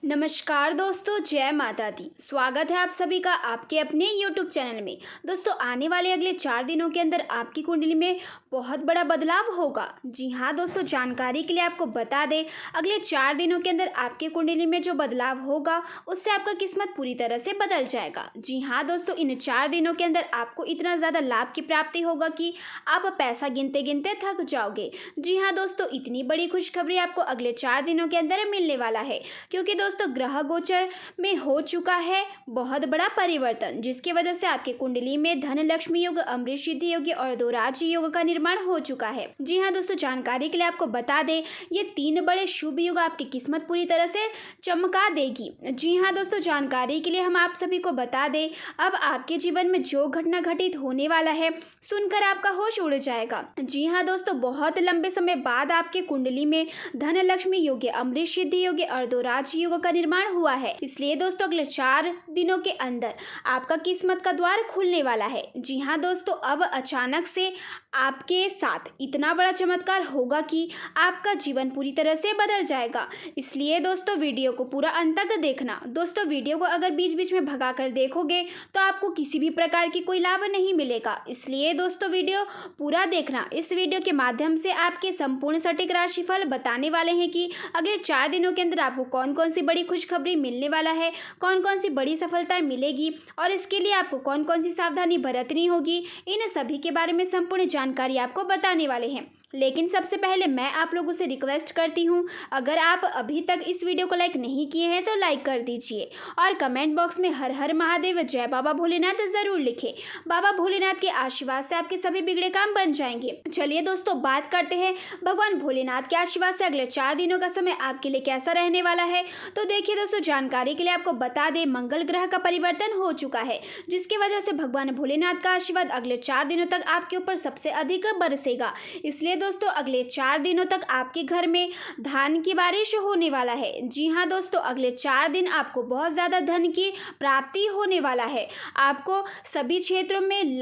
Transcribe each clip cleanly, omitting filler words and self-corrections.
नमस्कार दोस्तों, जय माता दी। स्वागत है आप सभी का आपके अपने YouTube चैनल में। दोस्तों, आने वाले अगले 4 दिनों के अंदर आपकी कुंडली में बहुत बड़ा बदलाव होगा। जी हाँ दोस्तों, जानकारी के लिए आपको बता दें, अगले 4 दिनों के अंदर आपके कुंडली में जो बदलाव होगा उससे आपका किस्मत पूरी तरह से बदल जाएगा। जी हाँ दोस्तों, इन 4 दिनों के अंदर आपको इतना ज़्यादा लाभ की प्राप्ति होगा कि आप पैसा गिनते गिनते थक जाओगे। जी हाँ दोस्तों, इतनी बड़ी खुशखबरी आपको अगले 4 दिनों के अंदर मिलने वाला है, क्योंकि दोस्तों ग्रह गोचर में हो चुका है बहुत बड़ा परिवर्तन, जिसकी वजह से आपके कुंडली में धन लक्ष्मी योग, अमृत सिद्धि योग और दो राज्य योग का निर्माण हो चुका है। जी हाँ दोस्तों, जानकारी के लिए आपको बता दें, ये 3 बड़े शुभ योग आपकी किस्मत पूरी तरह से चमका देगी। जी हाँ दोस्तों, जानकारी के लिए हम आप सभी को बता दें, अब आपके जीवन में जो घटना घटित होने वाला है सुनकर आपका होश उड़ जाएगा। जी हाँ दोस्तों, बहुत लंबे समय बाद आपके कुंडली में धन लक्ष्मी योग, अमृत सिद्धि योग और दो राज्य योग का निर्माण हुआ है। इसलिए दोस्तों अगले 4 दिनों के अंदर आपका किस्मत का द्वार खुलने वाला है। जी हाँ दोस्तों, अब अचानक से आपके साथ इतना बड़ा चमत्कार होगा कि आपका जीवन पूरी तरह से बदल जाएगा। इसलिए दोस्तों वीडियो को पूरा अंत तक देखना। दोस्तों वीडियो को अगर बीच बीच में भगा कर देखोगे तो आपको किसी भी प्रकार की कोई लाभ नहीं मिलेगा। इसलिए दोस्तों वीडियो पूरा देखना। इस वीडियो के माध्यम से आपके संपूर्ण सटीक राशिफल बताने वाले हैं कि अगले 4 दिनों के अंदर आपको कौन कौन सी बड़ी खुशखबरी मिलने वाला है, कौन कौन सी बड़ी सफलताएं मिलेगी और इसके लिए आपको कौन कौन सी सावधानी बरतनी होगी। इन सभी के बारे में संपूर्ण जानकारी आपको बताने वाले हैं। लेकिन सबसे पहले मैं आप लोगों से रिक्वेस्ट करती हूँ, अगर आप अभी तक इस वीडियो को लाइक नहीं किए हैं तो लाइक कर दीजिए और कमेंट बॉक्स में हर हर महादेव जय बाबा भोलेनाथ ज़रूर लिखें। बाबा भोलेनाथ के आशीर्वाद से आपके सभी बिगड़े काम बन जाएंगे। चलिए दोस्तों बात करते हैं भगवान भोलेनाथ के आशीर्वाद से अगले 4 दिनों का समय आपके लिए कैसा रहने वाला है। तो देखिए दोस्तों, जानकारी के लिए आपको बता दें, मंगल ग्रह का परिवर्तन हो चुका है, जिसकी वजह से भगवान भोलेनाथ का आशीर्वाद अगले 4 दिनों तक आपके ऊपर सबसे अधिक बरसेगा। इसलिए दोस्तों अगले 4 दिनों तक आपके घर में धन की बारिश होने वाला है। जी हाँ दोस्तों, अगले 4 दिन आपको बहुत ज़्यादा धन की प्राप्ति होने वाला है। आपको सभी क्षेत्रों में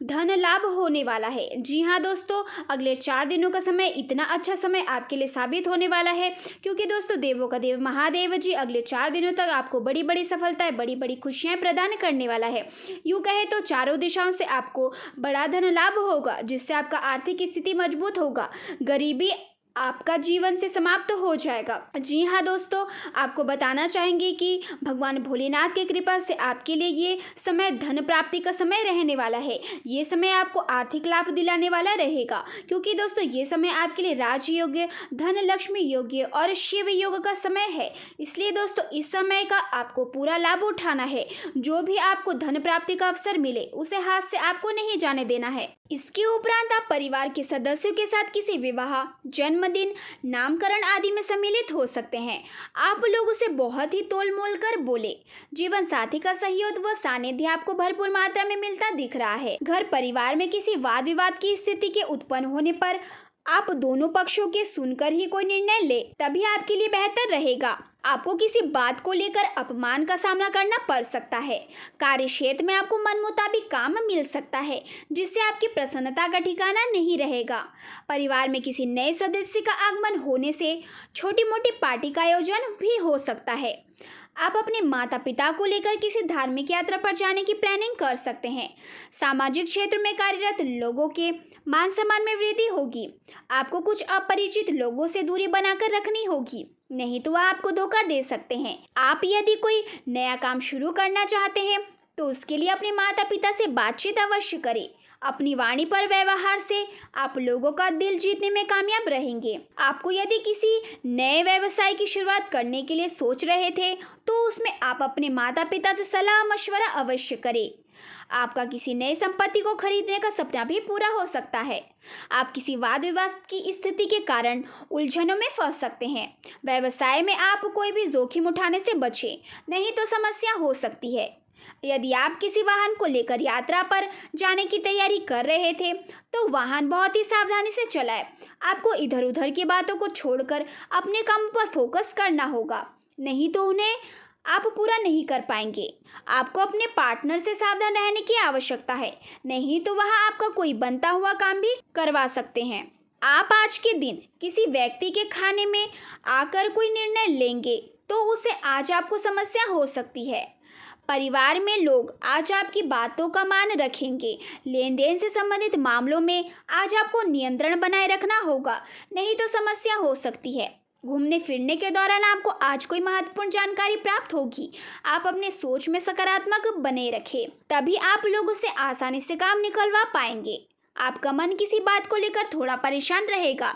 धन लाभ होने वाला है। जी हाँ दोस्तों, अगले 4 दिनों का समय इतना अच्छा समय आपके लिए साबित होने वाला है, क्योंकि दोस्तों देवों का देव महादेव जी अगले 4 दिनों तक आपको बड़ी बड़ी सफलताएं, बड़ी बड़ी खुशियां प्रदान करने वाला है। यूँ कहे तो चारों दिशाओं से आपको बड़ा धन लाभ होगा, जिससे आपका आर्थिक स्थिति मजबूत होगा, गरीबी आपका जीवन से समाप्त हो जाएगा। जी हाँ दोस्तों, आपको बताना चाहेंगे कि भगवान भोलेनाथ की कृपा से आपके लिए ये समय धन प्राप्ति का समय रहने वाला है। ये समय आपको आर्थिक लाभ दिलाने वाला रहेगा, क्योंकि दोस्तों ये समय आपके लिए राजयोग, धन लक्ष्मी योग और शिव योग का समय है। इसलिए दोस्तों इस समय का आपको पूरा लाभ उठाना है। जो भी आपको धन प्राप्ति का अवसर मिले उसे हाथ से आपको नहीं जाने देना है। इसके उपरांत आप परिवार के सदस्यों के साथ किसी विवाह, जन्मदिन, नामकरण आदि में सम्मिलित हो सकते हैं। आप लोगों से बहुत ही तोल मोल कर बोले। जीवन साथी का सहयोग व सानिध्य आपको भरपूर मात्रा में मिलता दिख रहा है। घर परिवार में किसी वाद विवाद की स्थिति के उत्पन्न होने पर आप दोनों पक्षों के सुनकर ही कोई निर्णय ले, तभी आपके लिए बेहतर रहेगा। आपको किसी बात को लेकर अपमान का सामना करना पड़ सकता है। कार्य क्षेत्र में आपको मन मुताबिक काम मिल सकता है, जिससे आपकी प्रसन्नता का ठिकाना नहीं रहेगा। परिवार में किसी नए सदस्य का आगमन होने से छोटी मोटी पार्टी का आयोजन भी हो सकता है। आप अपने माता पिता को लेकर किसी धार्मिक यात्रा पर जाने की प्लानिंग कर सकते हैं। सामाजिक क्षेत्र में कार्यरत लोगों के मान सम्मान में वृद्धि होगी। आपको कुछ अपरिचित लोगों से दूरी बनाकर रखनी होगी, नहीं तो वह आपको धोखा दे सकते हैं। आप यदि कोई नया काम शुरू करना चाहते हैं तो उसके लिए अपने माता पिता से बातचीत अवश्य करें। अपनी वाणी पर व्यवहार से आप लोगों का दिल जीतने में कामयाब रहेंगे। आपको यदि किसी नए व्यवसाय की शुरुआत करने के लिए सोच रहे थे तो उसमें आप अपने माता पिता से सलाह मशवरा अवश्य करें। आपका किसी नए संपत्ति को खरीदने का सपना भी पूरा हो सकता है। आप किसी वाद विवाद की स्थिति के कारण उलझनों में फंस सकते हैं। व्यवसाय में आप कोई भी जोखिम उठाने से बचें, नहीं तो समस्या हो सकती है। यदि आप किसी वाहन को लेकर यात्रा पर जाने की तैयारी कर रहे थे तो वाहन बहुत ही सावधानी से चलाएं। आपको इधर उधर की बातों को छोड़कर अपने काम पर फोकस करना होगा, नहीं तो उन्हें आप पूरा नहीं कर पाएंगे। आपको अपने पार्टनर से सावधान रहने की आवश्यकता है, नहीं तो वह आपका कोई बनता हुआ काम भी करवा सकते हैं। आप आज के दिन किसी व्यक्ति के खाने में आकर कोई निर्णय लेंगे तो उसे आज आपको समस्या हो सकती है। परिवार में लोग आज आपकी बातों का मान रखेंगे। लेन देन से संबंधित मामलों में आज आपको नियंत्रण बनाए रखना होगा, नहीं तो समस्या हो सकती है। घूमने फिरने के दौरान आपको आज कोई महत्वपूर्ण जानकारी प्राप्त होगी। आप अपने सोच में सकारात्मक बने रखें, तभी आप लोगों से आसानी से काम निकलवा पाएंगे। आपका मन किसी बात को लेकर थोड़ा परेशान रहेगा,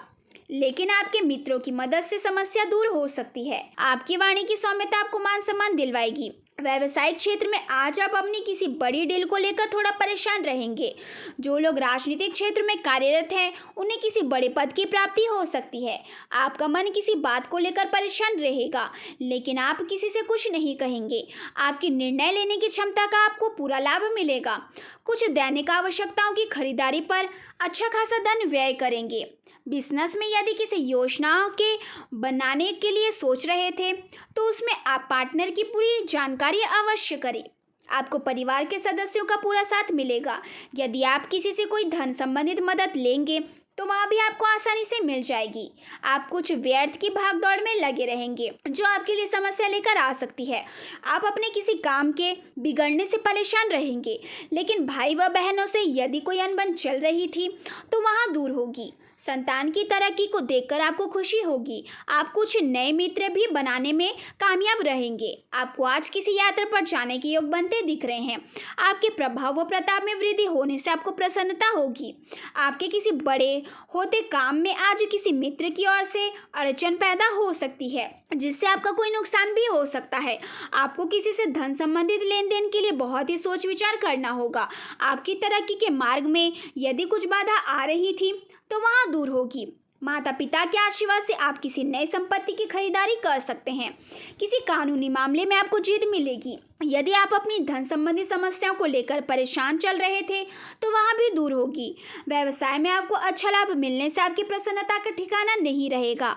लेकिन आपके मित्रों की मदद से समस्या दूर हो सकती है। आपकी वाणी की सौम्यता आपको मान सम्मान दिलवाएगी। व्यावसायिक क्षेत्र में आज आप अपनी किसी बड़ी डील को लेकर थोड़ा परेशान रहेंगे। जो लोग राजनीतिक क्षेत्र में कार्यरत हैं, उन्हें किसी बड़े पद की प्राप्ति हो सकती है। आपका मन किसी बात को लेकर परेशान रहेगा, लेकिन आप किसी से कुछ नहीं कहेंगे। आपकी निर्णय लेने की क्षमता का आपको पूरा लाभ मिलेगा। कुछ दैनिक आवश्यकताओं की खरीदारी पर अच्छा खासा धन व्यय करेंगे। बिजनेस में यदि किसी योजनाओं के बनाने के लिए सोच रहे थे, तो उसमें आप पार्टनर की पूरी जानकारी अवश्य करें। आपको परिवार के सदस्यों का पूरा साथ मिलेगा। यदि आप किसी से कोई धन संबंधित मदद लेंगे, तो वहाँ भी आपको आसानी से मिल जाएगी। आप कुछ व्यर्थ की भागदौड़ में लगे रहेंगे, जो आपके लिए समस्या लेकर आ सकती है। आप अपने किसी काम के बिगड़ने से परेशान रहेंगे, लेकिन भाई व बहनों से यदि कोई अनबन चल रही थी, तो वहाँ दूर होगी। संतान की तरक्की को देखकर आपको खुशी होगी। आप कुछ नए मित्र भी बनाने में कामयाब रहेंगे। आपको आज किसी यात्रा पर जाने के योग बनते दिख रहे हैं। आपके प्रभाव व प्रताप में वृद्धि होने से आपको प्रसन्नता होगी। आपके किसी बड़े होते काम में आज किसी मित्र की ओर से अड़चन पैदा हो सकती है, जिससे आपका कोई नुकसान भी हो सकता है। आपको किसी से धन संबंधित लेन देन के लिए बहुत ही सोच विचार करना होगा। आपकी तरक्की के मार्ग में यदि कुछ बाधा आ रही थी, तो वहाँ दूर होगी। माता पिता के आशीर्वाद से आप किसी नई संपत्ति की खरीदारी कर सकते हैं। किसी कानूनी मामले में आपको जीत मिलेगी। यदि आप अपनी धन संबंधी समस्याओं को लेकर परेशान चल रहे थे, तो वहाँ भी दूर होगी। व्यवसाय में आपको अच्छा लाभ मिलने से आपकी प्रसन्नता का ठिकाना नहीं रहेगा।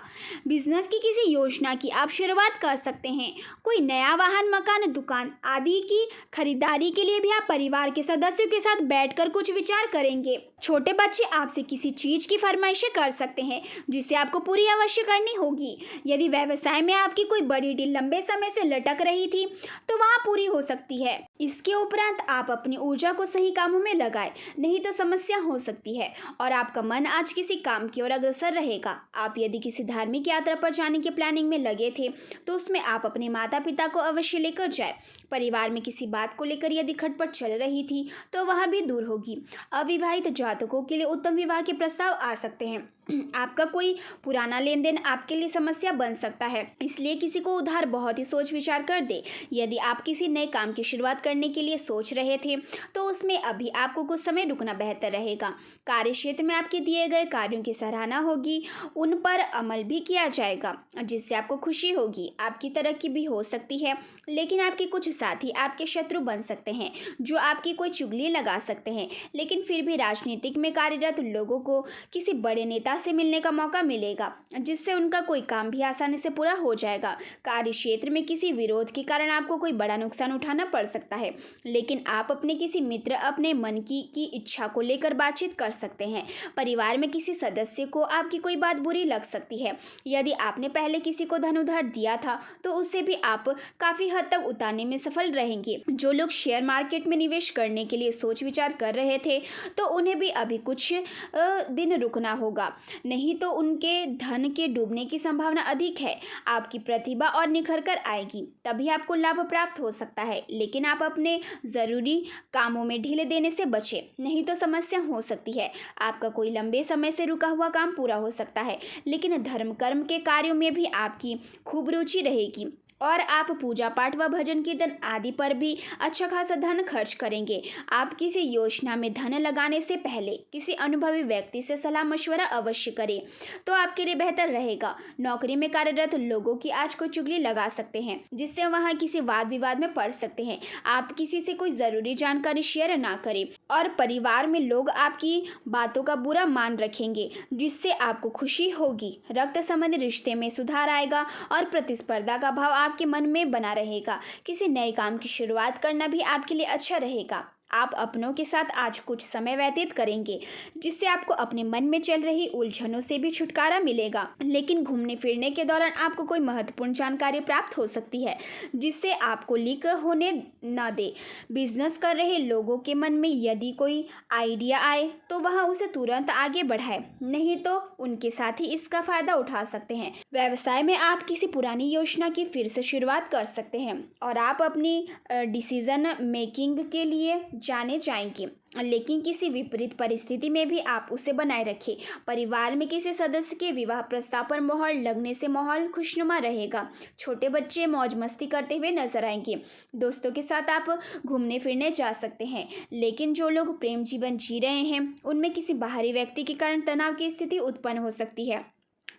बिजनेस की किसी योजना की आप शुरुआत कर सकते हैं। कोई नया वाहन, मकान, दुकान आदि की खरीदारी के लिए भी आप परिवार के सदस्यों के साथ बैठकर कुछ विचार करेंगे। छोटे बच्चे आपसे किसी चीज़ की फरमाइशें कर सकते हैं, जिसे आपको पूरी अवश्य करनी होगी। यदि व्यवसाय में आपकी कोई बड़ी डील लंबे समय से लटक रही थी, तो वहाँ पूरी हो सकती है। इसके उपरांत आप अपनी ऊर्जा को सही कामों में लगाएं, नहीं तो समस्या हो सकती है और आपका मन आज किसी काम की ओर अग्रसर रहेगा। आप यदि किसी धार्मिक यात्रा पर जाने की प्लानिंग में लगे थे, तो उसमें आप अपने माता पिता को अवश्य लेकर जाए। परिवार में किसी बात को लेकर यदि खटपट चल रही थी, तो वह भी दूर होगी। अविवाहित जातकों के लिए उत्तम विवाह के प्रस्ताव आ सकते हैं। आपका कोई पुराना लेन देन आपके लिए समस्या बन सकता है, इसलिए किसी को उधार बहुत ही सोच विचार कर दे। यदि आप किसी नए काम की शुरुआत करने के लिए सोच रहे थे, तो उसमें अभी आपको कुछ समय रुकना बेहतर रहेगा। कार्य क्षेत्र में आपके दिए गए कार्यों की सराहना होगी, उन पर अमल भी किया जाएगा, जिससे आपको खुशी होगी। आपकी तरक्की भी हो सकती है, लेकिन आपके कुछ साथी आपके शत्रु बन सकते हैं, जो आपकी कोई चुगली लगा सकते हैं। लेकिन फिर भी राजनीतिक में कार्यरत लोगों को किसी बड़े नेता से मिलने का मौका मिलेगा, जिससे उनका कोई काम भी आसानी से पूरा हो जाएगा। कार्य क्षेत्र में किसी विरोध के कारण आपको कोई बड़ा नुकसान उठाना पड़ सकता है, लेकिन आप अपने किसी मित्र अपने मन की इच्छा को लेकर बातचीत कर सकते हैं। परिवार में किसी सदस्य को आपकी कोई बात बुरी लग सकती है। यदि आपने पहले किसी को धन उधार दिया था, तो उससे भी आप काफ़ी हद तक उतारने में सफल रहेंगे। जो लोग शेयर मार्केट में निवेश करने के लिए सोच विचार कर रहे थे, तो उन्हें भी अभी कुछ दिन रुकना होगा, नहीं तो उनके धन के डूबने की संभावना अधिक है। आपकी प्रतिभा और निखर कर आएगी, तभी आपको लाभ प्राप्त हो सकता है। लेकिन आप अपने ज़रूरी कामों में ढीले देने से बचें, नहीं तो समस्या हो सकती है। आपका कोई लंबे समय से रुका हुआ काम पूरा हो सकता है, लेकिन धर्म कर्म के कार्यों में भी आपकी खूब रुचि रहेगी और आप पूजा पाठ व भजन कीर्तन आदि पर भी अच्छा खासा धन खर्च करेंगे। आप किसी योजना में धन लगाने से पहले किसी अनुभवी व्यक्ति से सलाह मशवरा अवश्य करें, तो आपके लिए बेहतर रहेगा। नौकरी में कार्यरत लोगों की आज कोई चुगली लगा सकते हैं, जिससे वहां किसी वाद विवाद में पड़ सकते हैं। आप किसी से कोई ज़रूरी जानकारी शेयर ना करें और परिवार में लोग आपकी बातों का बुरा मान रखेंगे, जिससे आपको खुशी होगी। रक्त संबंधी रिश्ते में सुधार आएगा और प्रतिस्पर्धा का भाव आपके मन में बना रहेगा। किसी नए काम की शुरुआत करना भी आपके लिए अच्छा रहेगा। आप अपनों के साथ आज कुछ समय व्यतीत करेंगे, जिससे आपको अपने मन में चल रही उलझनों से भी छुटकारा मिलेगा। लेकिन घूमने फिरने के दौरान आपको कोई महत्वपूर्ण जानकारी प्राप्त हो सकती है, जिससे आपको लीक होने न दे। बिजनेस कर रहे लोगों के मन में यदि कोई आइडिया आए तो वह उसे तुरंत आगे बढ़ाए, नहीं तो उनके साथी इसका फायदा उठा सकते हैं। व्यवसाय में आप किसी पुरानी योजना की फिर से शुरुआत कर सकते हैं और आप अपनी डिसीजन मेकिंग के लिए जाने जाएंगे, लेकिन किसी विपरीत परिस्थिति में भी आप उसे बनाए रखें। परिवार में किसी सदस्य के विवाह प्रस्ताव पर मोहर लगने से माहौल खुशनुमा रहेगा। छोटे बच्चे मौज मस्ती करते हुए नजर आएंगे। दोस्तों के साथ आप घूमने फिरने जा सकते हैं, लेकिन जो लोग प्रेम जीवन जी रहे हैं उनमें किसी बाहरी व्यक्ति के कारण तनाव की स्थिति उत्पन्न हो सकती है।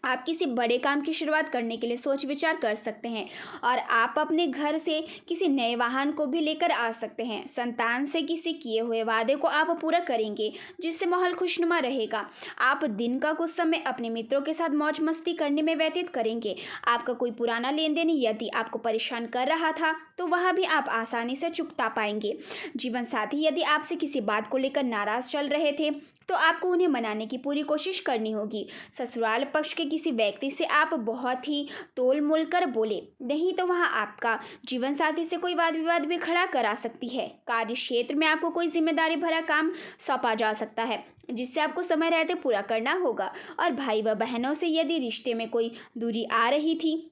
आप किसी बड़े काम की शुरुआत करने के लिए सोच विचार कर सकते हैं और आप अपने घर से किसी नए वाहन को भी लेकर आ सकते हैं। संतान से किसी किए हुए वादे को आप पूरा करेंगे, जिससे माहौल खुशनुमा रहेगा। आप दिन का कुछ समय अपने मित्रों के साथ मौज मस्ती करने में व्यतीत करेंगे। आपका कोई पुराना लेन देन यदि आपको परेशान कर रहा था तो वह भी आप आसानी से चुकता पाएंगे। जीवन साथी यदि आपसे किसी बात को लेकर नाराज चल रहे थे तो आपको उन्हें मनाने की पूरी कोशिश करनी होगी। ससुराल पक्ष के किसी व्यक्ति से आप बहुत ही तोल मोल कर बोले, नहीं तो वह आपका जीवन साथी से कोई वाद विवाद भी खड़ा करा सकती है। कार्य क्षेत्र में आपको कोई जिम्मेदारी भरा काम सौंपा जा सकता है, जिससे आपको समय रहते पूरा करना होगा। और भाई व बहनों से यदि रिश्ते में कोई दूरी आ रही थी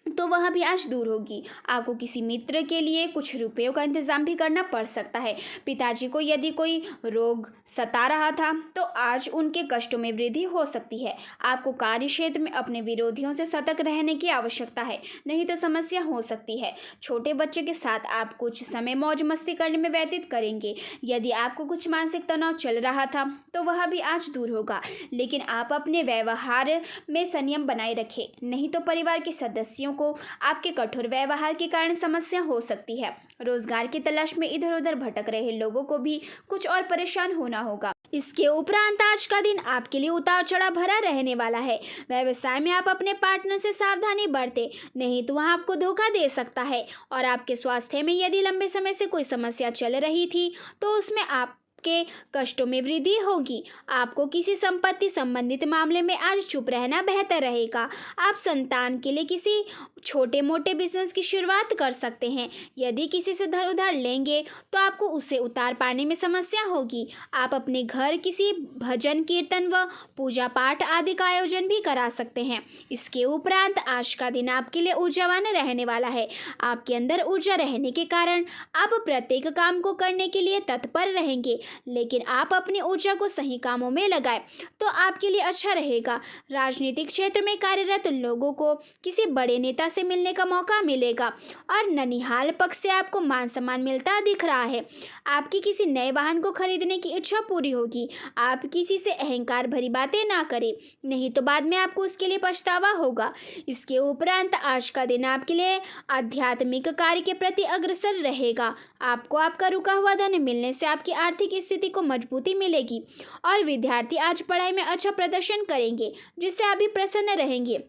तो वह भी आज दूर होगी। आपको किसी मित्र के लिए कुछ रुपयों का इंतजाम भी करना पड़ सकता है। पिताजी को यदि कोई रोग सता रहा था तो आज उनके कष्टों में वृद्धि हो सकती है। आपको कार्य क्षेत्र में अपने विरोधियों से सतर्क रहने की आवश्यकता है, नहीं तो समस्या हो सकती है। छोटे बच्चे के साथ आप कुछ समय मौज मस्ती करने में व्यतीत करेंगे। यदि आपको कुछ मानसिक तनाव चल रहा था तो वह भी आज दूर होगा, लेकिन आप अपने व्यवहार में संयम बनाए रखें, नहीं तो परिवार के सदस्यों को आपके कठोर व्यवहार के कारण समस्या हो सकती है। रोजगार की तलाश में इधर उधर भटक रहे लोगों को भी कुछ और परेशान होना होगा। इसके उपरांत आज का दिन आपके लिए उतार चढ़ाव भरा रहने वाला है। व्यवसाय में आप अपने पार्टनर से सावधानी बरतें, नहीं तो वह आपको धोखा दे सकता है। और आपके स्वास्थ्य में यदि लंबे समय से कोई समस्या चल रही थी तो उसमें आप के कष्टों में वृद्धि होगी। आपको किसी संपत्ति संबंधित मामले में आज चुप रहना बेहतर रहेगा। आप संतान के लिए किसी छोटे मोटे बिजनेस की शुरुआत कर सकते हैं। यदि किसी से धन उधार लेंगे तो आपको उसे उतार पाने में समस्या होगी। आप अपने घर किसी भजन कीर्तन व पूजा पाठ आदि का आयोजन भी करा सकते हैं। इसके उपरांत आज का दिन आपके लिए ऊर्जावान रहने वाला है। आपके अंदर ऊर्जा रहने के कारण आप प्रत्येक काम को करने के लिए तत्पर रहेंगे, लेकिन आप अपनी ऊर्जा को सही कामों में लगाएं तो आपके लिए अच्छा रहेगा। राजनीतिक क्षेत्र में कार्यरत लोगों को किसी बड़े नेता से मिलने का मौका मिलेगा और ननिहाल पक्ष से आपको मान सम्मान मिलता दिख रहा है। आपकी किसी नए वाहन को खरीदने की इच्छा पूरी होगी। आप किसी से अहंकार भरी बातें ना करें, नहीं तो बाद में आपको उसके लिए पछतावा होगा। इसके उपरांत आज का दिन आपके लिए आध्यात्मिक कार्य के प्रति अग्रसर रहेगा। आपको आपका रुका हुआ धन मिलने से आपकी आर्थिक स्थिति को मजबूती मिलेगी और विद्यार्थी आज पढ़ाई में अच्छा प्रदर्शन करेंगे, जिससे आप भी प्रसन्न रहेंगे।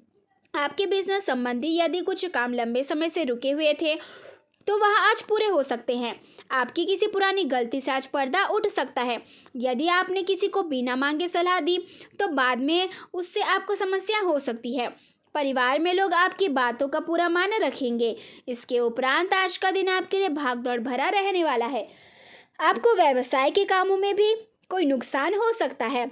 आपके बिजनेस संबंधी यदि कुछ काम लंबे समय से रुके हुए थे तो वह आज पूरे हो सकते हैं। आपकी किसी पुरानी गलती से आज पर्दा उठ सकता है। यदि आपने किसी को बिना मांगे सलाह दी तो बाद में उससे आपको समस्या हो सकती है। परिवार में लोग आपकी बातों का पूरा मान रखेंगे। इसके उपरांत आज का दिन आपके लिए भागदौड़ भरा रहने वाला है। आपको व्यवसाय के कामों में भी कोई नुकसान हो सकता है।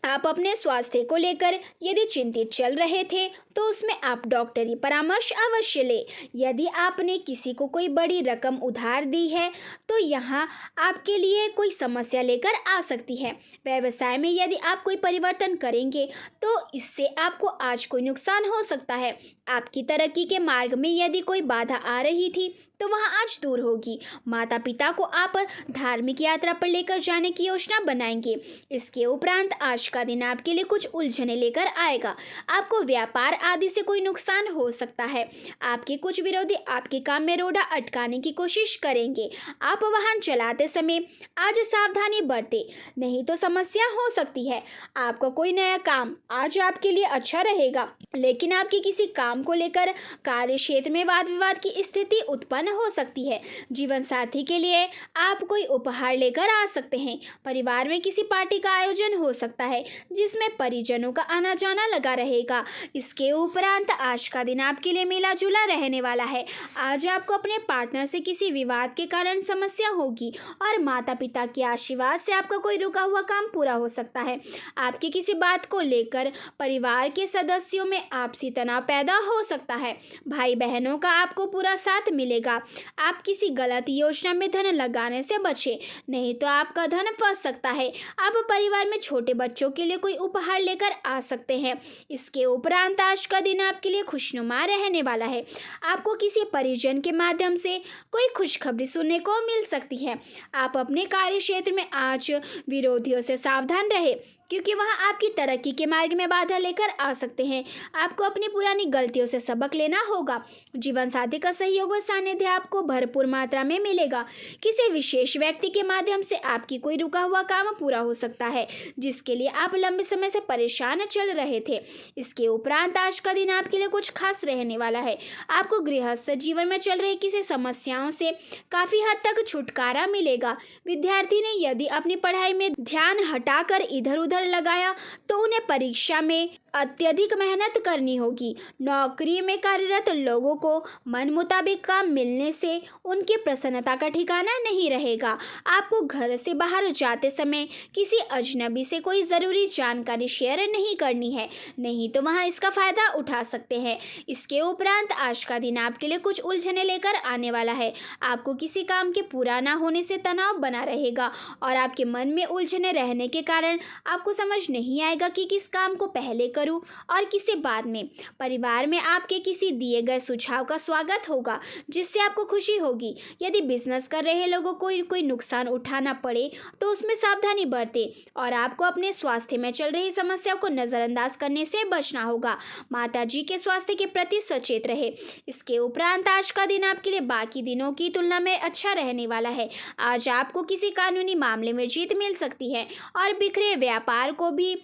आप अपने स्वास्थ्य को लेकर यदि चिंतित चल रहे थे तो उसमें आप डॉक्टरी परामर्श अवश्य लें। यदि आपने किसी को कोई बड़ी रकम उधार दी है तो यहाँ आपके लिए कोई समस्या लेकर आ सकती है। व्यवसाय में यदि आप कोई परिवर्तन करेंगे तो इससे आपको आज कोई नुकसान हो सकता है। आपकी तरक्की के मार्ग में यदि कोई बाधा आ रही थी तो वह आज दूर होगी। माता पिता को आप धार्मिक यात्रा पर लेकर जाने की योजना बनाएंगे। इसके उपरांत आज का दिन आपके लिए कुछ उलझने लेकर आएगा। आपको व्यापार आदि से कोई नुकसान हो सकता है। आपके कुछ विरोधी आपके काम में रोड़ा अटकाने की कोशिश करेंगे। आप वाहन चलाते समय आज सावधानी बरतें, नहीं तो समस्या हो सकती है। आपका कोई नया काम आज आपके लिए अच्छा रहेगा, लेकिन आपके किसी काम को लेकर कार्य क्षेत्र में वाद विवाद की स्थिति उत्पन्न हो सकती है। जीवन साथी के लिए आप कोई उपहार लेकर आ सकते हैं। परिवार में किसी पार्टी का आयोजन हो सकता है जिसमें परिजनों का आना जाना लगा रहेगा। इसके उपरांत आज का दिन आपके लिए मिला जुला रहने वाला है। आज आपको अपने पार्टनर से किसी विवाद के कारण समस्या होगी और माता पिता के आशीर्वाद से आपका कोई रुका हुआ काम पूरा हो सकता है। आपकी किसी बात को लेकर परिवार के सदस्यों में आपसी तनाव पैदा हो सकता है। भाई बहनों का आपको पूरा साथ मिलेगा। आप किसी गलत योजना में धन लगाने से बचें, नहीं तो आपका धन फंस सकता है। आप परिवार में छोटे बच्चों के लिए कोई उपहार लेकर आ सकते हैं। इसके उपरांत आज का दिन आपके लिए खुशनुमा रहने वाला है। आपको किसी परिजन के माध्यम से कोई खुशखबरी सुनने को मिल सकती है। आप अपने कार्य क्षेत्र में आज विरोधियों से सावधान रहें, क्योंकि वह आपकी तरक्की के मार्ग में बाधा लेकर आ सकते हैं। आपको अपनी पुरानी गलतियों से सबक लेना होगा। जीवन साथी का सहयोग और सानिध्य आपको भरपूर मात्रा में मिलेगा। किसी विशेष व्यक्ति के माध्यम से आपकी कोई रुका हुआ काम पूरा हो सकता है, जिसके लिए आप लंबे समय से परेशान चल रहे थे। इसके उपरांत आज का दिन आपके लिए कुछ खास रहने वाला है। आपको गृहस्थ जीवन में चल रही किसी समस्याओं से काफ़ी हद तक छुटकारा मिलेगा। विद्यार्थी ने यदि अपनी पढ़ाई में ध्यान हटाकर इधर उधर लगाया तो उन्हें परीक्षा में अत्यधिक मेहनत करनी होगी। नौकरी में कार्यरत लोगों को मन मुताबिक काम मिलने से उनकी प्रसन्नता का ठिकाना नहीं रहेगा। आपको घर से बाहर जाते समय किसी अजनबी से कोई ज़रूरी जानकारी शेयर नहीं करनी है, नहीं तो वहाँ इसका फ़ायदा उठा सकते हैं। इसके उपरांत आज का दिन आपके लिए कुछ उलझने लेकर आने वाला है। आपको किसी काम के पूरा ना होने से तनाव बना रहेगा और आपके मन में उलझने रहने के कारण आपको समझ नहीं आएगा कि किस काम को पहले करूं और किसे बाद में। परिवार में आपके किसी दिए गए सुझाव का स्वागत होगा, जिससे आपको खुशी होगी। यदि बिजनेस कर रहे लोगों को कोई नुकसान उठाना पड़े तो उसमें सावधानी बरतें और आपको अपने स्वास्थ्य में चल रही समस्याओं को नज़रअंदाज करने से बचना होगा। माता जी के स्वास्थ्य के प्रति सचेत रहे। इसके उपरांत आज का दिन आपके लिए बाकी दिनों की तुलना में अच्छा रहने वाला है। आज आपको किसी कानूनी मामले में जीत मिल सकती है और बिखरे व्यापार को भी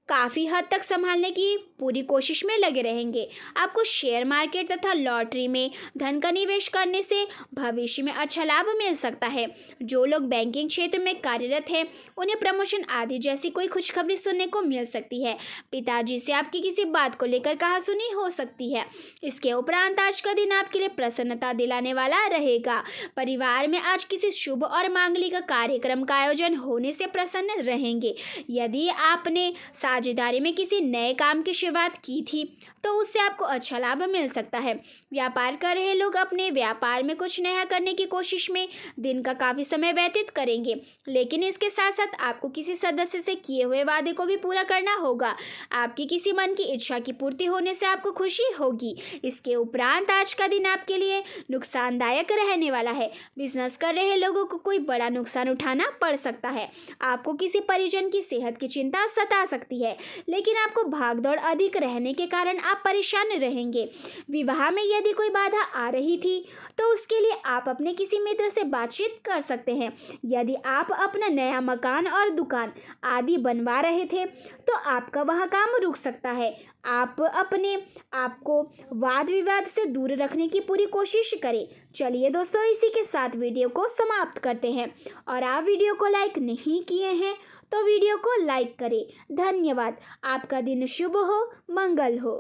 काफ़ी हद तक संभालने की पूरी कोशिश में लगे रहेंगे। आपको शेयर मार्केट तथा लॉटरी में धन का निवेश करने से भविष्य में अच्छा लाभ मिल सकता है। जो लोग बैंकिंग क्षेत्र में कार्यरत हैं उन्हें प्रमोशन आदि जैसी कोई खुशखबरी सुनने को मिल सकती है। पिताजी से आपकी किसी बात को लेकर कहासुनी हो सकती है। इसके उपरांत आज का दिन आपके लिए प्रसन्नता दिलाने वाला रहेगा। परिवार में आज किसी शुभ और मांगलिक कार्यक्रम का आयोजन होने से प्रसन्न रहेंगे। यदि आपने साझेदारी में किसी नए काम की शुरुआत की थी तो उससे आपको अच्छा लाभ मिल सकता है। व्यापार कर रहे लोग अपने व्यापार में कुछ नया करने की कोशिश में दिन का काफ़ी समय व्यतीत करेंगे, लेकिन इसके साथ साथ आपको किसी सदस्य से किए हुए वादे को भी पूरा करना होगा। आपकी किसी मन की इच्छा की पूर्ति होने से आपको खुशी होगी। इसके उपरांत आज का दिन आपके लिए नुकसानदायक रहने वाला है। बिजनेस कर रहे लोगों को कोई बड़ा नुकसान उठाना पड़ सकता है। आपको किसी परिजन की सेहत की चिंता सता सकती है, लेकिन आपको भागदौड़ अधिक रहने के कारण आप परेशान रहेंगे। विवाह में यदि कोई बाधा आ रही थी तो उसके लिए आप अपने किसी मित्र से बातचीत कर सकते हैं। यदि आप अपना नया मकान और दुकान आदि बनवा रहे थे तो आपका वह काम रुक सकता है। आप अपने आप को वाद विवाद से दूर रखने की पूरी कोशिश करें। चलिए दोस्तों, इसी के साथ वीडियो को समाप्त करते हैं और आप वीडियो को लाइक नहीं किए हैं तो वीडियो को लाइक करें। धन्यवाद। आपका दिन शुभ हो, मंगल हो।